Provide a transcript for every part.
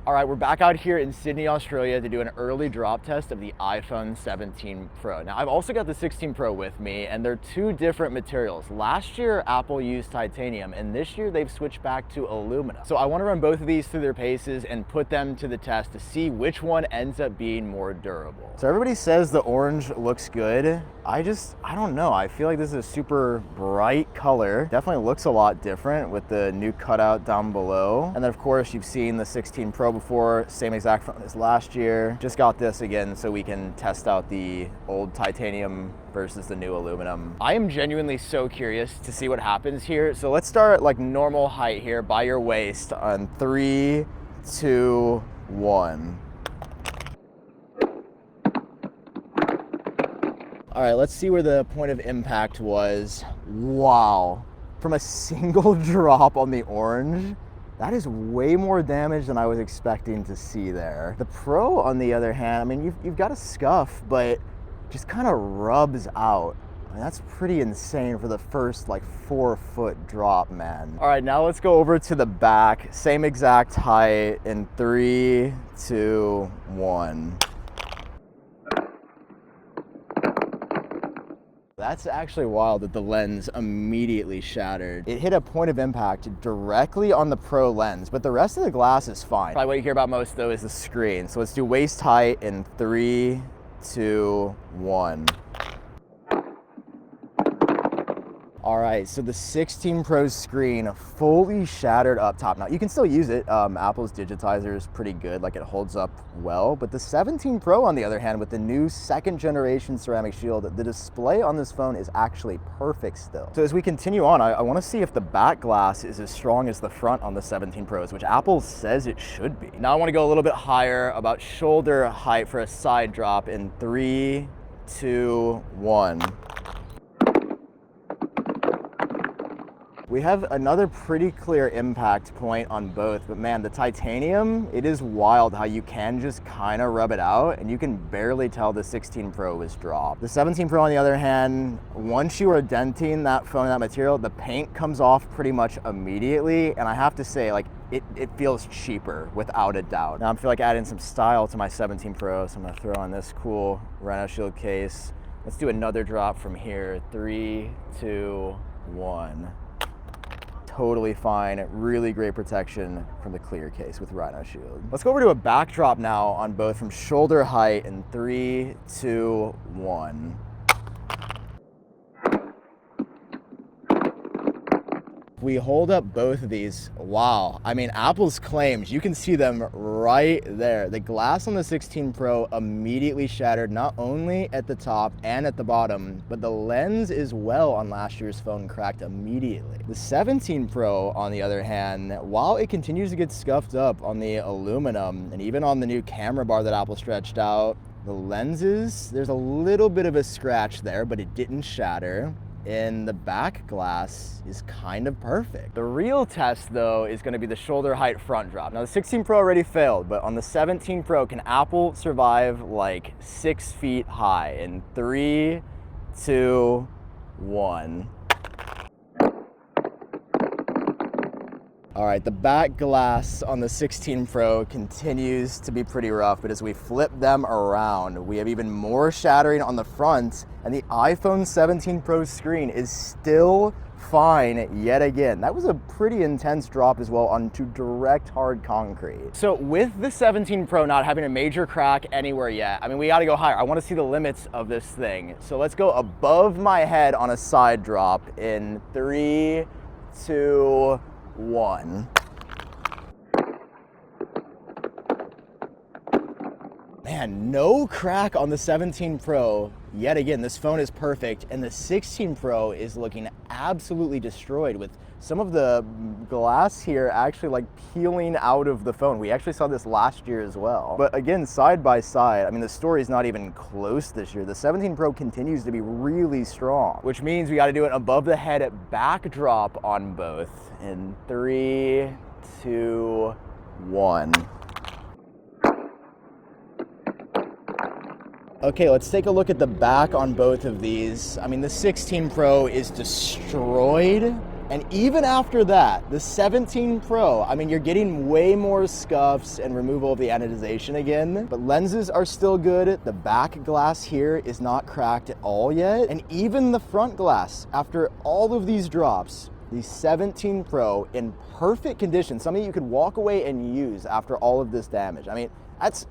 All right, we're back out here in Sydney, Australia to do an early drop test of the iPhone 17 Pro. Now, I've also got the 16 Pro with me, and they're two different materials. Last year, Apple used titanium, and this year they've switched back to aluminum. So I want to run both of these through their paces and put them to the test to see which one ends up being more durable. So everybody says the orange looks good. I don't know. I feel like this is a super bright color. Definitely looks a lot different with the new cutout down below. And then of course, you've seen the 16 Pro before, same exact phone as last year. Just got this again so we can test out the old titanium versus the new aluminum. I am genuinely so curious to see what happens here. So let's start like normal height here by your waist on 3, 2, 1. All right, let's see where the point of impact was. Wow, from a single drop on the orange, that is way more damage than I was expecting to see there. The Pro, on the other hand, I mean, you've got a scuff, but just kind of rubs out. I mean, that's pretty insane for the first like 4-foot drop, man. All right, now let's go over to the back. Same exact height in 3, 2, 1. That's actually wild that the lens immediately shattered. It hit a point of impact directly on the Pro lens, but the rest of the glass is fine. Probably what you hear about most though is the screen. So let's do waist height in 3, 2, 1. All right, so the 16 Pro screen fully shattered up top. Now you can still use it. Apple's digitizer is pretty good, like it holds up well, but the 17 Pro on the other hand, with the new 2nd generation ceramic shield, the display on this phone is actually perfect still. So as we continue on, I wanna see if the back glass is as strong as the front on the 17 Pros, which Apple says it should be. Now I wanna go a little bit higher, about shoulder height for a side drop in 3, 2, 1. We have another pretty clear impact point on both, but man, the titanium, it is wild how you can just kind of rub it out and you can barely tell the 16 Pro was dropped. The 17 Pro on the other hand, once you are denting that phone, that material, the paint comes off pretty much immediately. And I have to say, like, it feels cheaper without a doubt. Now I feel like adding some style to my 17 Pro, so I'm gonna throw on this cool Rhino Shield case. Let's do another drop from here. 3, 2, 1. Totally fine, really great protection from the clear case with Rhino Shield. Let's go over to a backdrop now on both from shoulder height in 3, 2, 1. We hold up both of these. Wow, I mean, Apple's claims, you can see them right there. The glass on the 16 Pro immediately shattered, not only at the top and at the bottom, but the lens as well on last year's phone cracked immediately. The 17 Pro, on the other hand, while it continues to get scuffed up on the aluminum and even on the new camera bar that Apple stretched out, the lenses, there's a little bit of a scratch there, but it didn't shatter. And the back glass is kind of perfect. The real test though is gonna be the shoulder height front drop. Now the 16 Pro already failed, but on the 17 Pro, can Apple survive like 6 feet high in 3, 2, 1. All right, the back glass on the 16 Pro continues to be pretty rough, but as we flip them around, we have even more shattering on the front, and the iPhone 17 Pro screen is still fine yet again. That was a pretty intense drop as well onto direct hard concrete. So with the 17 Pro not having a major crack anywhere yet, I mean, we gotta go higher. I wanna see the limits of this thing. So let's go above my head on a side drop in 3, 2, 1. Man, no crack on the 17 Pro. Yet again, this phone is perfect, and the 16 Pro is looking absolutely destroyed with some of the glass here actually like peeling out of the phone. We actually saw this last year as well. But again, side by side, I mean, the story's not even close this year. The 17 Pro continues to be really strong, which means we got to do an above the head backdrop on both in 3, 2, 1. Okay, let's take a look at the back on both of these. I mean, the 16 Pro is destroyed, And even after that, the 17 Pro, I mean, you're getting way more scuffs and removal of the anodization again, but lenses are still good. The back glass here is not cracked at all yet. And even the front glass, after all of these drops, the 17 Pro in perfect condition, something you could walk away and use after all of this damage. I mean, that's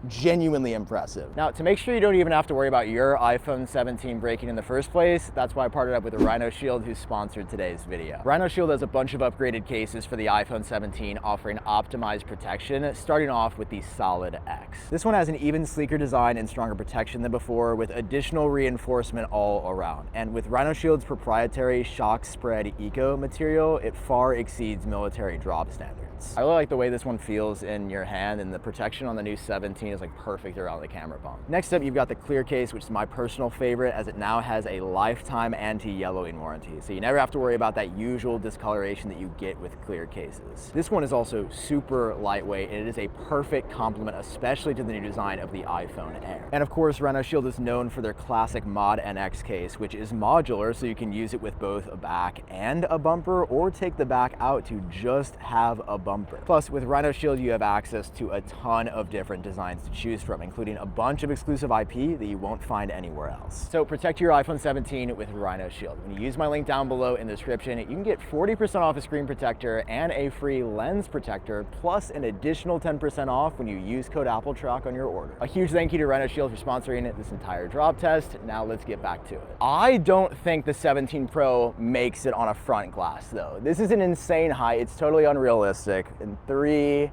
genuinely impressive. Now, to make sure you don't even have to worry about your iPhone 17 breaking in the first place, that's why I partnered up with Rhino Shield, who sponsored today's video. Rhino Shield has a bunch of upgraded cases for the iPhone 17, offering optimized protection, starting off with the Solid X. This one has an even sleeker design and stronger protection than before, with additional reinforcement all around. And with Rhino Shield's proprietary shock spread eco material, it far exceeds military drop standards. I really like the way this one feels in your hand, and the protection on the new 17 is like perfect around the camera bump. Next up, you've got the clear case, which is my personal favorite, as it now has a lifetime anti-yellowing warranty. So you never have to worry about that usual discoloration that you get with clear cases. This one is also super lightweight, and it is a perfect complement, especially to the new design of the iPhone Air. And of course, Rhino Shield is known for their classic Mod NX case, which is modular, so you can use it with both a back and a bumper, or take the back out to just have a bumper. Plus, with Rhino Shield, you have access to a ton of different designs to choose from, including a bunch of exclusive IP that you won't find anywhere else. So protect your iPhone 17 with Rhino Shield. When you use my link down below in the description, you can get 40% off a screen protector and a free lens protector, plus an additional 10% off when you use code AppleTrack on your order. A huge thank you to Rhino Shield for sponsoring this entire drop test. Now let's get back to it. I don't think the 17 Pro makes it on a front glass though. This is an insane height. It's totally unrealistic. In 3,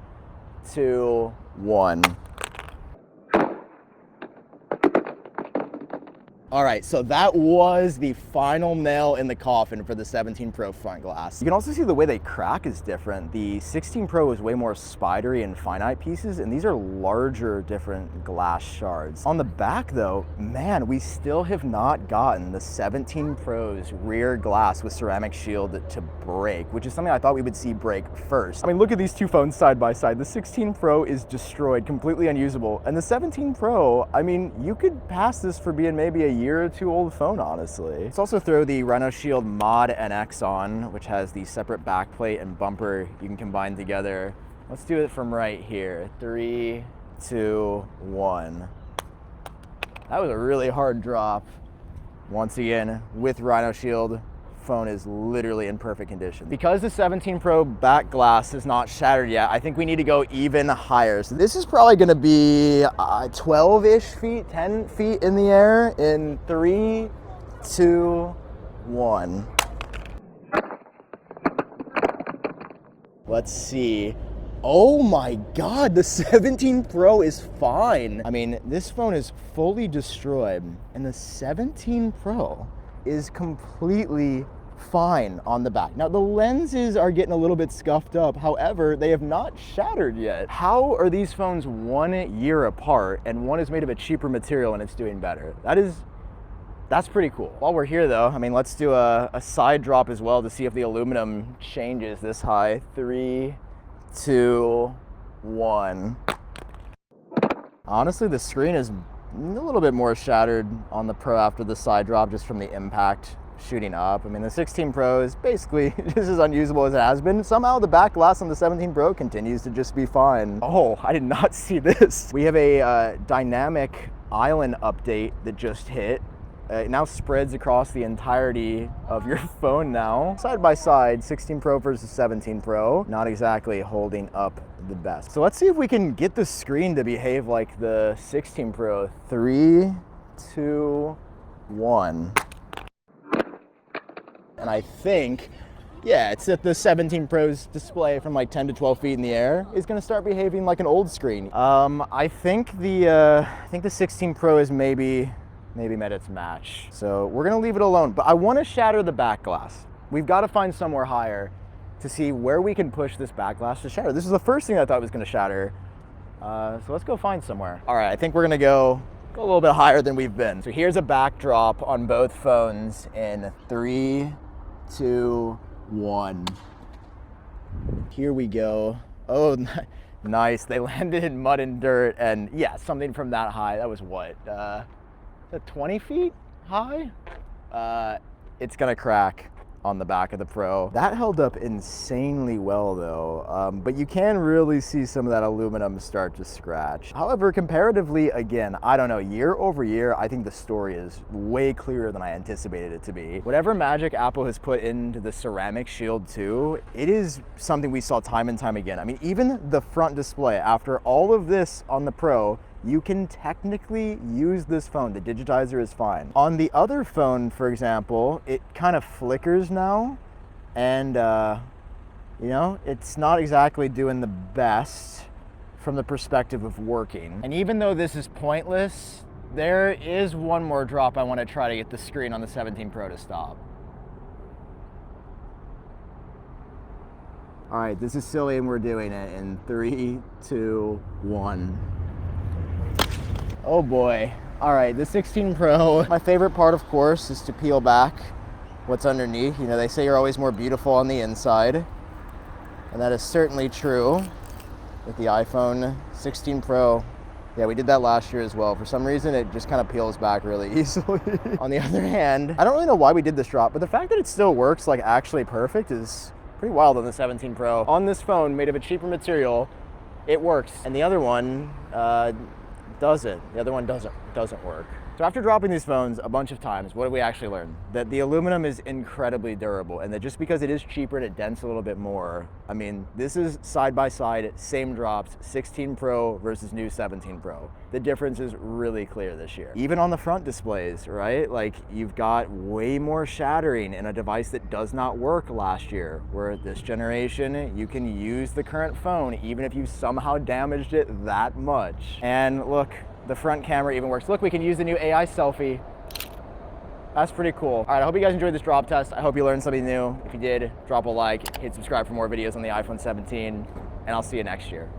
2, 1. All right, so that was the final nail in the coffin for the 17 Pro front glass. You can also see the way they crack is different. The 16 Pro is way more spidery and finite pieces, and these are larger, different glass shards. On the back though, man, we still have not gotten the 17 Pro's rear glass with ceramic shield to break, which is something I thought we would see break first. I mean, look at these two phones side by side. The 16 Pro is destroyed, completely unusable, and the 17 Pro, I mean, you could pass this for being maybe a year or two old phone, honestly. Let's also throw the Rhino Shield Mod NX on, which has the separate backplate and bumper you can combine together. Let's do it from right here. 3, 2, 1. That was a really hard drop. Once again, with Rhino Shield, phone is literally in perfect condition. Because the 17 Pro back glass is not shattered yet, I think we need to go even higher. So this is probably gonna be 12-ish feet, 10 feet in the air in 3, 2, 1. Let's see. Oh my God, the 17 Pro is fine. I mean, this phone is fully destroyed, and the 17 Pro is completely fine on the back. Now the lenses are getting a little bit scuffed up, however, they have not shattered yet. How are these phones 1 year apart and one is made of a cheaper material and it's doing better? That's pretty cool. While we're here though, I mean, let's do a side drop as well to see if the aluminum changes this high. 3, 2, 1. Honestly, the screen is a little bit more shattered on the Pro after the side drop, just from the impact shooting up. I mean, the 16 Pro is basically just as unusable as it has been. Somehow the back glass on the 17 Pro continues to just be fine. Oh, I did not see this. We have a dynamic island update that just hit. It now spreads across the entirety of your phone now. Side by side, 16 Pro versus 17 Pro, not exactly holding up the best. So let's see if we can get the screen to behave like the 16 Pro. 3, 2, 1. And I think, yeah, it's that the 17 Pro's display from like 10 to 12 feet in the air is gonna start behaving like an old screen. I think the 16 Pro is maybe met its match. So we're gonna leave it alone, but I wanna shatter the back glass. We've gotta find somewhere higher to see where we can push this back glass to shatter. This is the first thing I thought was gonna shatter. So let's go find somewhere. All right, I think we're gonna go a little bit higher than we've been. So here's a backdrop on both phones in 3, 2, 1. Here we go. Oh, nice. They landed in mud and dirt, and yeah, something from that high. That was what? 20 feet high? It's gonna crack. on the back of the Pro. That held up insanely well though, but you can really see some of that aluminum start to scratch. However, comparatively, again, I don't know, year over year, I think the story is way clearer than I anticipated it to be. Whatever magic Apple has put into the ceramic shield too, it is something we saw time and time again. I mean, even the front display, after all of this on the Pro, you can technically use this phone. The digitizer is fine. On the other phone, for example, it kind of flickers now, and you know, it's not exactly doing the best from the perspective of working. And even though this is pointless, there is one more drop I want to try to get the screen on the 17 Pro to stop. All right, this is silly and we're doing it in 3, 2, 1. Oh boy. All right, the 16 Pro. My favorite part, of course, is to peel back what's underneath. You know, they say you're always more beautiful on the inside, and that is certainly true with the iPhone 16 Pro. Yeah, we did that last year as well. For some reason, it just kind of peels back really easily. On the other hand, I don't really know why we did this drop, but the fact that it still works like actually perfect is pretty wild on the 17 Pro. On this phone made of a cheaper material, it works. And the other one, doesn't. The other one doesn't work. So after dropping these phones a bunch of times, what did we actually learn? That the aluminum is incredibly durable, and that just because it is cheaper and it dents a little bit more, I mean, this is side by side, same drops, 16 Pro versus new 17 Pro. The difference is really clear this year. Even on the front displays, right? Like, you've got way more shattering in a device that does not work last year, where this generation, you can use the current phone even if you somehow damaged it that much. And look, the front camera even works. Look, we can use the new AI selfie. That's pretty cool. All right, I hope you guys enjoyed this drop test. I hope you learned something new. If you did, drop a like, hit subscribe for more videos on the iPhone 17, and I'll see you next year.